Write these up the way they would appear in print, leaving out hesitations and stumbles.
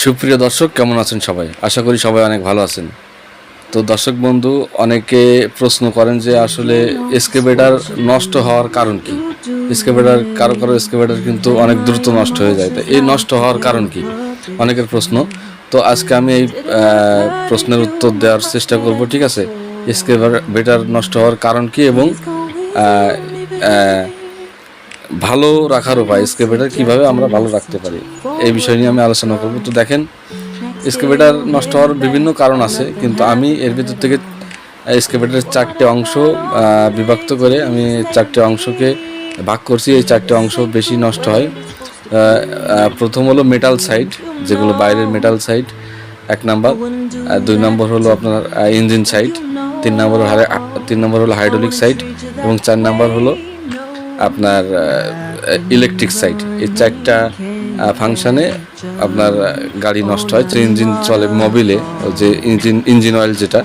সুপ্রিয় দর্শক, কেমন আছেন সবাই? আশা করি সবাই অনেক ভালো আছেন। তো দর্শক বন্ধু, অনেকে প্রশ্ন করেন যে আসলে এক্সকেভেটর নষ্ট হওয়ার কারণ কি। এক্সকেভেটর কারো কারো এক্সকেভেটর কিন্তু অনেক দ্রুত নষ্ট হয়ে যায়, তো এই নষ্ট হওয়ার কারণ কি অনেকের প্রশ্ন। তো আজকে আমি এই প্রশ্নের উত্তর দেওয়ার চেষ্টা করব, ঠিক আছে? এক্সকেভেটর নষ্ট হওয়ার কারণ কি এবং আহ, আহ, ভালো রাখার উপায়, এক্সকেভেটর কীভাবে আমরা ভালো রাখতে পারি, এই বিষয় নিয়ে আমি আলোচনা করব। তো দেখেন, এক্সকেভেটর নষ্ট হওয়ার বিভিন্ন কারণ আছে, কিন্তু আমি এর ভিতর থেকে এক্সকেভেটরের 4টে অংশ বিভক্ত করে আমি 4টে অংশকে ভাগ করছি। এই 4টে অংশ বেশি নষ্ট হয়। প্রথম হলো মেটাল সাইড, যেগুলো বাইরের মেটাল সাইড, 1 নাম্বার। 2 নম্বর হলো আপনার ইঞ্জিন সাইড, 3 নম্বর হলো হাইড্রোলিক সাইড, এবং 4 নাম্বার হলো আপনার ইলেকট্রিক সাইড। এই 4টা ফাংশানে আপনার গাড়ি নষ্ট হয়। যে ইঞ্জিন চলে মোবিলে, যে ইঞ্জিন অয়েল, যেটা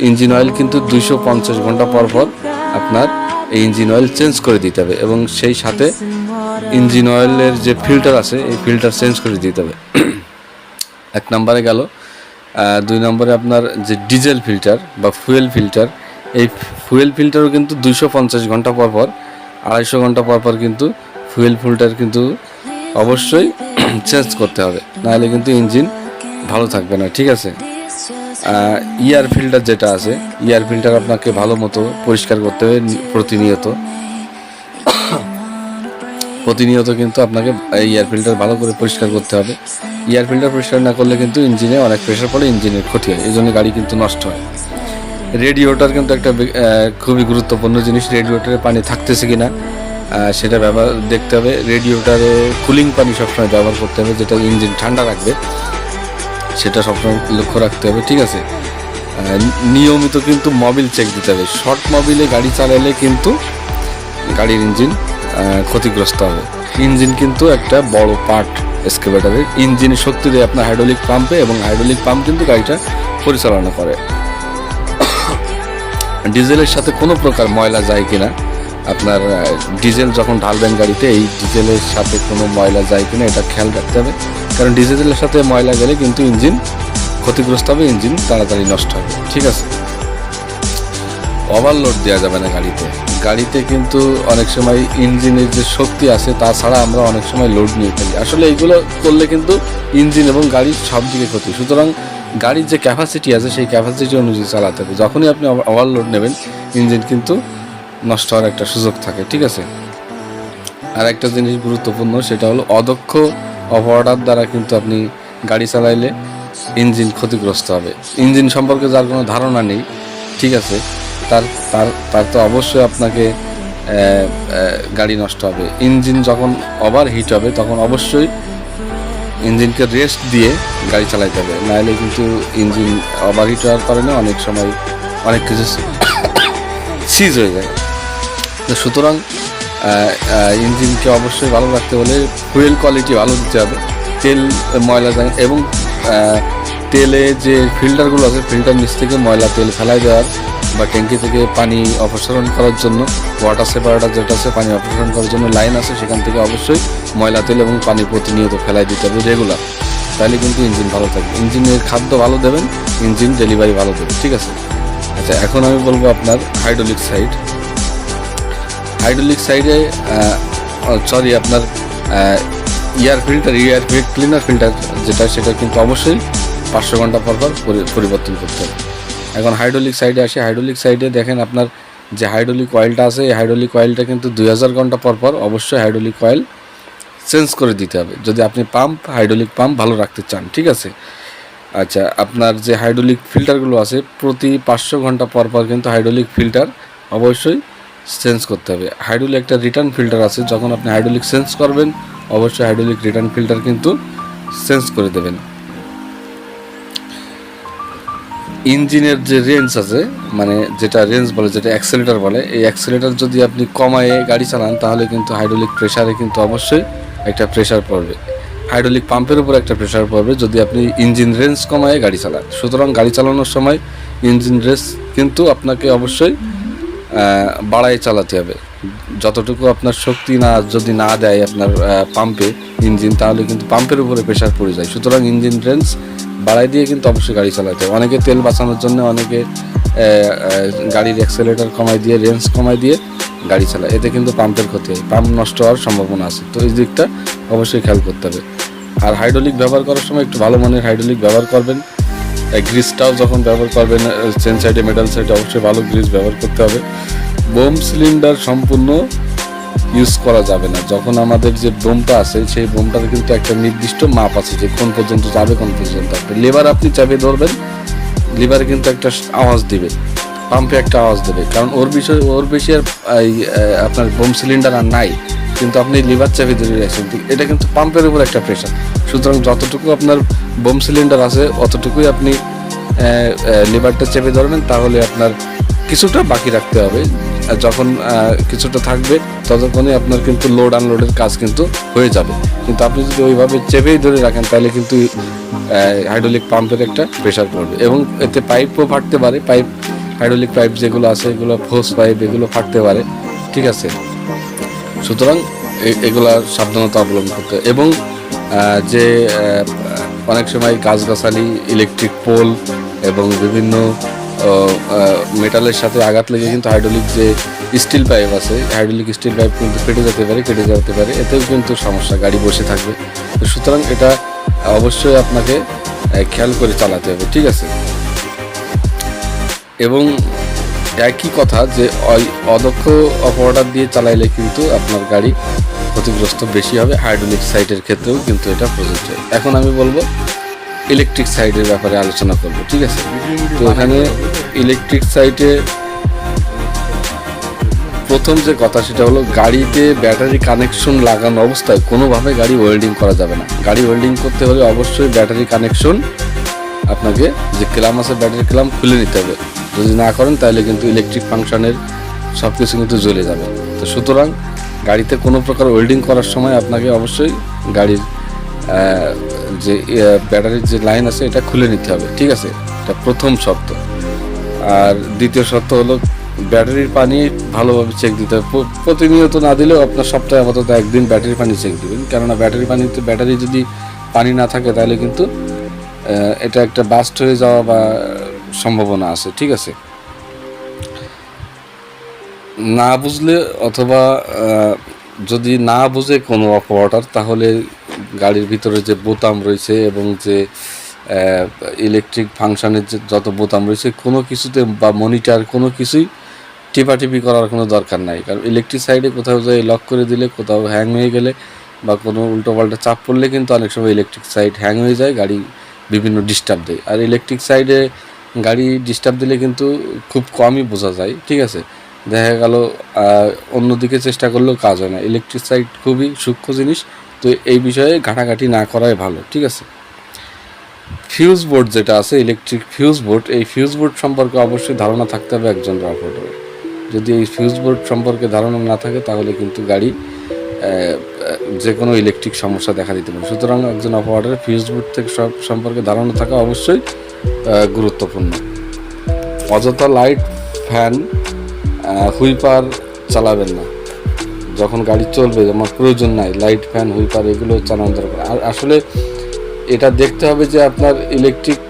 ইঞ্জিন অয়েল কিন্তু 250 ঘন্টা পর পর আপনার এই ইঞ্জিন অয়েল চেঞ্জ করে দিতে হবে, এবং সেই সাথে ইঞ্জিন অয়েলের যে ফিল্টার আছে এই ফিল্টার চেঞ্জ করে দিতে হবে। 1 নম্বরে গেল। 2 নম্বরে আপনার যে ডিজেল ফিল্টার বা ফুয়েল ফিল্টার, এই ফুয়েল ফিল্টারও কিন্তু 250 ঘন্টা পর পর, 250 ঘন্টা পর পর কিন্তু ফুয়েল ফিল্টার কিন্তু অবশ্যই চেঞ্জ করতে হবে, নাহলে কিন্তু ইঞ্জিন ভালো থাকবে না, ঠিক আছে? ইয়ার ফিল্টার যেটা আছে, ইয়ার ফিল্টার আপনাকে ভালো মতো পরিষ্কার করতে হবে প্রতিনিয়ত কিন্তু আপনাকে এয়ার ফিল্টার ভালো করে পরিষ্কার করতে হবে। এয়ার ফিল্টার পরিষ্কার না করলে কিন্তু ইঞ্জিনে অনেক প্রেশার পড়ে, ইঞ্জিনের ক্ষতি হয়, এই জন্য গাড়ি কিন্তু নষ্ট হয়। রেডিয়েটর কিন্তু একটা খুবই গুরুত্বপূর্ণ জিনিস। রেডিয়েটরে পানি থাকতেছে কিনা সেটা দেখতে হবে। রেডিয়েটরে কুলিং পানি সবসময় ব্যবহার করতে হবে, যেটা ইঞ্জিন ঠান্ডা রাখবে, সেটা সবসময় লক্ষ্য রাখতে হবে, ঠিক আছে? নিয়মিত কিন্তু মোবিল চেক দিতে হবে। শর্ট মোবিলে গাড়ি চালালে কিন্তু গাড়ির ইঞ্জিন ক্ষতিগ্রস্ত হবে। ইঞ্জিন কিন্তু একটা বড় পার্ট এক্সকেভেটরের। ইঞ্জিনের শক্তি দেয় আপনার হাইড্রোলিক পাম্পে, এবং হাইড্রোলিক পাম্প কিন্তু গাড়িটা পরিচালনা করে। ডিজেলের সাথে কোনো প্রকার ময়লা যায় কিনা, আপনার ডিজেল যখন ঢালবেন গাড়িতে, এই ডিজেলের সাথে কোনো ময়লা যায় কিনা এটা খেয়াল রাখতে হবে, কারণ ডিজেলের সাথে ময়লা গেলে কিন্তু ইঞ্জিন ক্ষতিগ্রস্ত হবে, ইঞ্জিন তাড়াতাড়ি নষ্ট হবে, ঠিক আছে? ওভারলোড দেওয়া যাবে না গাড়িতে কিন্তু অনেক সময় ইঞ্জিনের যে শক্তি আছে তাছাড়া আমরা অনেক সময় লোড নিয়ে ফেলি। আসলে এইগুলো করলে কিন্তু ইঞ্জিন এবং গাড়ির সব দিকে ক্ষতি। সুতরাং গাড়ির যে ক্যাপাসিটি আছে সেই ক্যাপাসিটি অনুযায়ী চালাতে হবে। যখনই আপনি ওভারলোড নেবেন, ইঞ্জিন কিন্তু নষ্ট হওয়ার একটা সুযোগ থাকে, ঠিক আছে? আর একটা জিনিস গুরুত্বপূর্ণ, সেটা হলো অদক্ষ অপারেটর দ্বারা কিন্তু আপনি গাড়ি চালাইলে ইঞ্জিন ক্ষতিগ্রস্ত হবে। ইঞ্জিন সম্পর্কে যার কোনো ধারণা নেই, ঠিক আছে, তার তার তার তো অবশ্যই আপনাকে গাড়ি নষ্ট হবে। ইঞ্জিন যখন ওভার হিট হবে তখন অবশ্যই ইঞ্জিনকে রেস্ট দিয়ে গাড়ি চালাইতে হবে, নাহলে কিন্তু ইঞ্জিন ওভার হিট হওয়ার কারণে অনেক সময় অনেক কিছু সিজ হয়ে যায়। তো সুতরাং ইঞ্জিনকে অবশ্যই ভালো রাখতে হলে ফুয়েল কোয়ালিটি ভালো দিতে হবে, তেল ময়লা যায়, এবং তেলে যে ফিল্টারগুলো আছে, ফিল্টার নিচ থেকে ময়লা তেল ফেলাই দেওয়ার বা ট্যাঙ্কি থেকে পানি অপসারণ করার জন্য ওয়াটার সেপারেটর যেটা আছে, পানি অপসারণ করার জন্য লাইন আছে, সেখান থেকে অবশ্যই ময়লা তেল এবং পানি প্রতিনিয়ত ফেলাই দিতে হবে রেগুলার, তাহলে কিন্তু ইঞ্জিন ভালো থাকবে। ইঞ্জিনের খাদ্য ভালো দেবেন, ইঞ্জিন ডেলিভারি ভালো দেবে, ঠিক আছে? আচ্ছা, এখন আমি বলবো আপনার হাইড্রোলিক সাইডে আপনার এয়ার ক্লিনার ফিল্টার যেটা, সেটা কিন্তু অবশ্যই 500 ঘন্টা পর পর পরিবর্তন করতে হবে। এখন হাইড্রোলিক সাইডে আসে। হাইড্রোলিক সাইডে দেখেন, আপনার যে হাইড্রোলিক অয়েলটা আছে, এই হাইড্রোলিক অয়েলটা কিন্তু 2000 ঘন্টা পর পর অবশ্যই হাইড্রোলিক অয়েল চেঞ্জ করে দিতে হবে, যদি আপনি হাইড্রোলিক পাম্প ভালো রাখতে চান, ঠিক আছে? আচ্ছা, আপনার যে হাইড্রোলিক ফিল্টারগুলো আছে, প্রতি 500 ঘন্টা পর পর কিন্তু হাইড্রোলিক ফিল্টার অবশ্যই চেঞ্জ করতে হবে। হাইড্রোলিক একটা রিটার্ন ফিল্টার আছে, যখন আপনি হাইড্রোলিক চেঞ্জ করবেন অবশ্যই হাইড্রোলিক রিটার্ন ফিল্টার কিন্তু চেঞ্জ করে দেবেন। ইঞ্জিনের যে রেঞ্জ আছে, মানে যেটা রেঞ্জ বলে, যেটা অ্যাক্সেলেটার বলে, এই অ্যাক্সেলেটার যদি আপনি কমায়ে গাড়ি চালান তাহলে কিন্তু হাইড্রোলিক প্রেসারে কিন্তু অবশ্যই একটা প্রেশার পড়বে, হাইড্রোলিক পাম্পের উপর একটা প্রেশার পড়বে যদি আপনি ইঞ্জিন রেঞ্জ কমায়ে গাড়ি চালান। সুতরাং গাড়ি চালানোর সময় ইঞ্জিন রেঞ্জ কিন্তু আপনাকে অবশ্যই বাড়ায় চালাতে হবে, যতটুকু আপনার শক্তি না যদি না দেয় আপনার পাম্পে ইঞ্জিন, তাহলে কিন্তু পাম্পের উপরে প্রেশার পড়ে যায়। সুতরাং ইঞ্জিন রেঞ্জ বাড়াই দিয়ে কিন্তু অবশ্যই গাড়ি চালাতে হবে। অনেকে তেল বাঁচানোর জন্য অনেকে গাড়ির অ্যাক্সেলেটার কমাই দিয়ে, রেঞ্জ কমাই দিয়ে গাড়ি চালায়, এতে কিন্তু পাম্পের ক্ষতি হয়, পাম্প নষ্ট হওয়ার সম্ভাবনা আছে। তো এই দিকটা অবশ্যই খেয়াল করতে হবে। আর হাইড্রোলিক ব্যবহার করার সময় একটু ভালো মানের হাইড্রোলিক ব্যবহার করবেন। গ্রিসটাও যখন ব্যবহার করবেন, চেন সাইডে মেটাল সাইডে অবশ্যই ভালো গ্রিস ব্যবহার করতে হবে। বোম সিলিন্ডার সম্পূর্ণ ইউজ করা যাবে না। যখন আমাদের যে বোমটা আছে সেই বোমটার কিন্তু একটা নির্দিষ্ট মাপ আছে যে কোন পর্যন্ত যাবে, কোন পর্যন্ত আসবে। লিভার আপনি চাপিয়ে ধরবেন, লিভারে কিন্তু একটা আওয়াজ দিবে, পাম্পে একটা আওয়াজ দেবে, কারণ ওর বেশি আর আপনার বোম সিলিন্ডার আর নাই, কিন্তু আপনি লিভার চাপিয়ে ধরে রাখছেন, এটা কিন্তু পাম্পের উপর একটা প্রেশার। সুতরাং যতটুকু আপনার বোম সিলিন্ডার আছে অতটুকুই আপনি লিভারটা চেপে ধরবেন, তাহলে আপনার কিছুটা বাকি রাখতে হবে। যখন কিছুটা থাকবে ততক্ষণই আপনার কিন্তু লোড আনলোডের কাজ কিন্তু হয়ে যাবে। কিন্তু আপনি যদি ওইভাবে চেপেই ধরে রাখেন তাহলে কিন্তু হাইড্রোলিক পাম্পের একটা প্রেশার পড়বে, এবং এতে পাইপও ফাটতে পারে। হাইড্রোলিক পাইপ যেগুলো আছে এগুলো ফোর্স পাইপ, এগুলো ফাটতে পারে, ঠিক আছে। সুতরাং এগুলা সাবধানতা অবলম্বন করতে। এবং যে অনেক সময় গাছগাছালি, ইলেকট্রিক পোল এবং বিভিন্ন মেটালের সাথে আঘাত লেগে কিন্তু হাইড্রোলিক যে স্টিল পাইপ আছে, হাইড্রোলিক স্টিল পাইপ কিন্তু কেটে যেতে পারে, এতেও কিন্তু সমস্যা, গাড়ি বসে থাকবে। তো সুতরাং এটা অবশ্যই আপনাকে খেয়াল করে চালাতে হবে, ঠিক আছে। এবং একই কথা যে অদক্ষ অপারেটর দিয়ে চালাইলে কিন্তু আপনার গাড়ি ক্ষতিগ্রস্ত বেশি হবে। হাইড্রোলিক সাইডের ক্ষেত্রেও কিন্তু এটা প্রযোজ্য। এখন আমি বলবো ইলেকট্রিক সাইডের ব্যাপারে আলোচনা করব, ঠিক আছে। তো এখানে ইলেকট্রিক সাইডে প্রথম যে কথা সেটা হলো, গাড়িতে ব্যাটারি কানেকশন লাগানো অবস্থায় কোনোভাবে গাড়ি ওয়েল্ডিং করা যাবে না। গাড়ি ওয়েল্ডিং করতে হলে অবশ্যই ব্যাটারি কানেকশন আপনাকে যে ক্লাম আছে, ব্যাটারি ক্লাম খুলে নিতে হবে। যদি না করেন তাহলে কিন্তু ইলেকট্রিক ফাংশনের সব কিছু কিন্তু জ্বলে যাবে। তো সুতরাং গাড়িতে কোনো প্রকার ওয়েল্ডিং করার সময় আপনাকে অবশ্যই গাড়ির যে ব্যাটারির যে লাইন আছে এটা খুলে নিতে হবে, ঠিক আছে। এটা প্রথম শর্ত। আর দ্বিতীয় শর্ত হলো ব্যাটারির পানি ভালোভাবে চেক দিতে হবে। প্রতিনিয়ত না দিলেও আপনার সপ্তাহে আপাতত একদিন ব্যাটারির পানি চেক দিবেন, কেননা ব্যাটারি যদি পানি না থাকে তাহলে কিন্তু এটা একটা বাস্ট হয়ে যাওয়া বা সম্ভাবনা আছে, ঠিক আছে। না বুঝলে অথবা যদি না বুঝে কোনো অপারেটর, তাহলে গাড়ির ভিতরে যে বোতাম রয়েছে এবং যে ইলেকট্রিক ফাংশনের যে যত বোতাম রয়েছে কোনো কিছুতে বা মনিটর কোনো কিছুই টিপাটিপি করার কোনো দরকার নাই। কারণ ইলেকট্রিক সাইডে কোথাও যাই লক করে দিলে, কোথাও হ্যাং হয়ে গেলে বা কোনো উল্টোপাল্টা চাপ পড়লে কিন্তু অনেক সময় ইলেকট্রিক সাইড হ্যাং হয়ে যায়, গাড়ি বিভিন্ন ডিস্টার্ব দেয়। আর ইলেকট্রিক সাইডে গাড়ি ডিস্টার্ব দিলে কিন্তু খুব কমই বোঝা যায়, ঠিক আছে। দেখা গেল অন্যদিকে চেষ্টা করলেও কাজ হয় না। ইলেকট্রিক সাইড খুবই সূক্ষ্ম জিনিস, তো এই বিষয়ে ঘাটাঘাটি না করাই ভালো, ঠিক আছে। ফিউজ বোর্ড যেটা আছে, ইলেকট্রিক ফিউজ বোর্ড, এই ফিউজ বোর্ড সম্পর্কে অবশ্যই ধারণা থাকতে হবে একজন অপারেটরের। যদি এই ফিউজ বোর্ড সম্পর্কে ধারণা না থাকে তাহলে কিন্তু গাড়ি যে কোনো ইলেকট্রিক সমস্যা দেখা দিতে পারে। সুতরাং একজন অপারেটরের ফিউজ বোর্ড থেকে সম্পর্কে ধারণা থাকা অবশ্যই গুরুত্বপূর্ণ। অযথা লাইট, ফ্যান, হুইপার চালাবেন না যখন গাড়ি চলবে। আমার প্রয়োজন নাই লাইট, ফ্যান, হুইপার এগুলো চালানো দরকার। আর আসলে এটা দেখতে হবে যে আপনার ইলেকট্রিক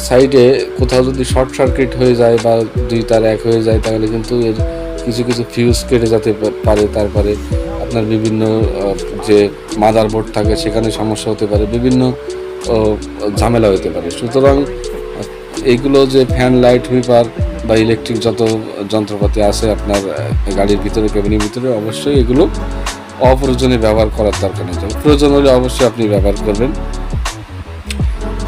সাইডে কোথাও যদি শর্ট সার্কিট হয়ে যায় বা দুই তার এক হয়ে যায়, তাহলে কিন্তু এর কিছু কিছু ফিউজ কেটে যেতে পারে। তারপরে আপনার বিভিন্ন যে মাদারবোর্ড থাকে সেখানে সমস্যা হতে পারে, বিভিন্ন ঝামেলা হতে পারে। সুতরাং এইগুলো যে ফ্যান, লাইট, হুইপার বা ইলেকট্রিক যত যন্ত্রপাতি আছে আপনার গাড়ির ভিতরে, কেবিনের ভিতরে, অবশ্যই এগুলো অপ্রয়োজনে ব্যবহার করার দরকার নেই। প্রয়োজন হলে অবশ্যই আপনি ব্যবহার করবেন।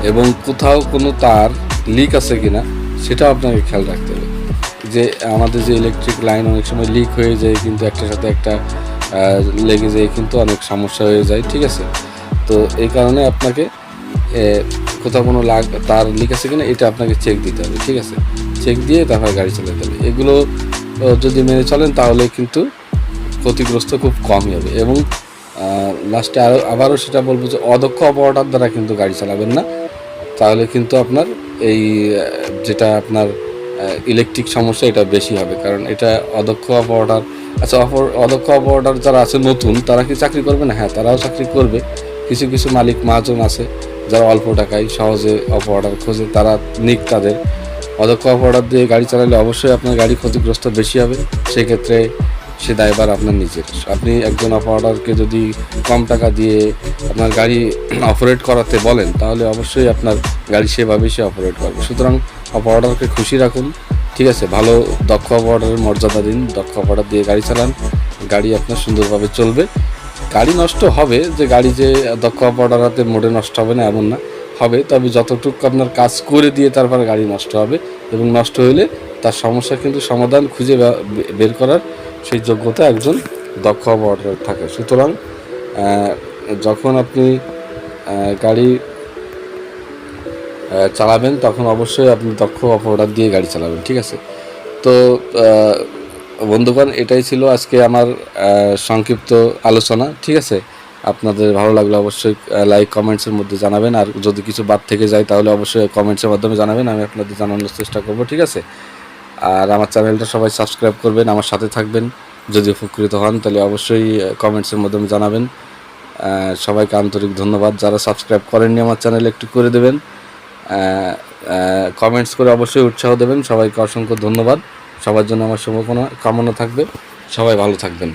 এবং কোথাও কোনো তার লিক আছে কিনা সেটাও আপনাকে খেয়াল রাখতে হবে। যে আমাদের যে ইলেকট্রিক লাইন অনেক সময় লিক হয়ে যায়, কিন্তু একটার সাথে একটা লেগে যায়, কিন্তু অনেক সমস্যা হয়ে যায়, ঠিক আছে। তো এই কারণে আপনাকে কোথাও কোনো তার লিক আছে কিনা এটা আপনাকে চেক দিতে হবে, ঠিক আছে। চেক দিয়ে তারপর গাড়ি চালাতে হবে। এগুলো যদি মেনে চলেন তাহলে কিন্তু ক্ষতিগ্রস্ত খুব কমই হবে। এবং লাস্টে আবারও সেটা বলবো যে অদক্ষ অপারেটর দ্বারা কিন্তু গাড়ি চালাবেন না, তাহলে কিন্তু আপনার এই যেটা আপনার ইলেকট্রিক সমস্যা এটা বেশি হবে, কারণ এটা অদক্ষ অপারেটর। আচ্ছা, অদক্ষ অপারেটর যারা আছে নতুন, তারা কি চাকরি করবে না? হ্যাঁ, তারাও চাকরি করবে। কিছু কিছু মালিক মহাজন আছে যারা অল্প টাকায় সহজে অপারেটর খোঁজে, তারা নিক তাদের। অদক্ষ অপারেটর দিয়ে গাড়ি চালালে অবশ্যই আপনার গাড়ি ক্ষতিগ্রস্ত বেশি হবে, সেক্ষেত্রে সে দায়ভার আপনার নিজের। আপনি একজন অপারেটরকে যদি কম টাকা দিয়ে আপনার গাড়ি অপারেট করাতে বলেন, তাহলে অবশ্যই আপনার গাড়ি সেভাবেই সে অপারেট করবে। সুতরাং অপারেটরকে খুশি রাখুন, ঠিক আছে? ভালো দক্ষ অপারেটরের মর্যাদা দিন, দক্ষ অপারেটর দিয়ে গাড়ি চালান, গাড়ি আপনার সুন্দরভাবে চলবে। গাড়ি নষ্ট হবে, যে গাড়ি যে দক্ষ অপারেটর হাতে মোড়ে নষ্ট হবে না এমন না, হবে, তবে যতটুকু আপনার কাজ করে দিয়ে তারপর গাড়ি নষ্ট হবে, এবং নষ্ট হলে তার সমস্যা কিন্তু সমাধান খুঁজে বের করার সেই যোগ্যতা একজন দক্ষ অপারেটর থাকে। সুতরাং যখন আপনি গাড়ি চালাবেন, তখন অবশ্যই আপনি দক্ষ অপারেটর দিয়ে গাড়ি চালাবেন, ঠিক আছে? তো বন্ধুগণ, এটাই ছিল আজকে আমার সংক্ষিপ্ত আলোচনা, ঠিক আছে? আপনাদের ভালো লাগলে অবশ্যই লাইক কমেন্টসের মধ্যে জানাবেন, আর যদি কিছু বাদ থেকে যায় তাহলে অবশ্যই কমেন্টসের মাধ্যমে জানাবেন, আমি আপনাদের জানানোর চেষ্টা করব, ঠিক আছে? আর আমার চ্যানেলটা সবাই সাবস্ক্রাইব করবেন, আমার সাথে থাকবেন। যদি উপকৃত হন তাহলে অবশ্যই কমেন্টসের মাধ্যমে জানাবেন। সবাইকে আন্তরিক ধন্যবাদ। যারা সাবস্ক্রাইব করেননি আমার চ্যানেল, একটু করে দেবেন, কমেন্টস করে অবশ্যই উৎসাহ দেবেন। সবাইকে অসংখ্য ধন্যবাদ। সবার জন্য আমার শুভকামনা থাকবে। সবাই ভালো থাকবেন।